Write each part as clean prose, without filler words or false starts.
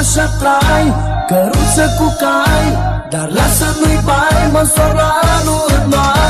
așa trai, căruță cu cai, dar lasă nu-i bai, măsoara nu în mai.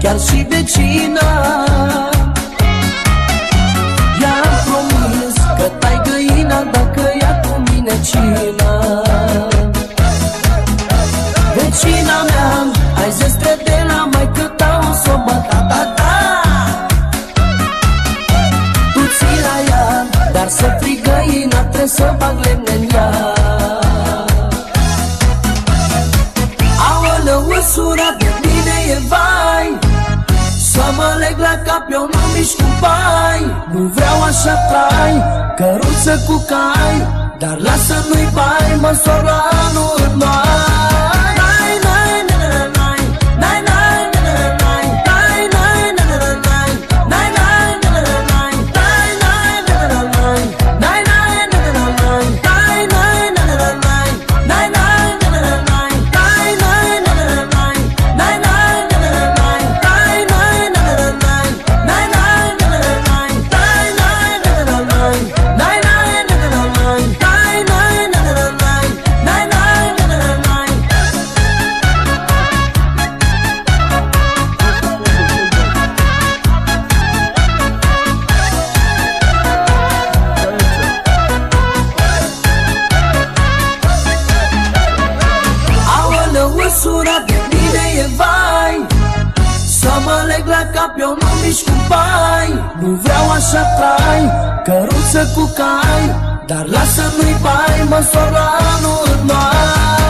Chiar și vecina i-am promis că tai găina dacă ia cu mine cina. Vecina mea, ai zestre de la maică ta, o s-o băt, ta. Tu ții la ea, dar să frii găina, trebuie să bag lemne în ea. Aoleu, sura, de mine e vai, să mă leg la cap, eu nu mișc cu bai. Nu vreau așa trai, căruță cu cai, dar lasă nu-i bai, măsoara nu în mai. Sura, de mine e vai, să mă leg la cap, eu nu mișc cu bai. Nu vreau așa trai, căruță cu cai, dar lasă nu-i bai, măsoara nu în mai.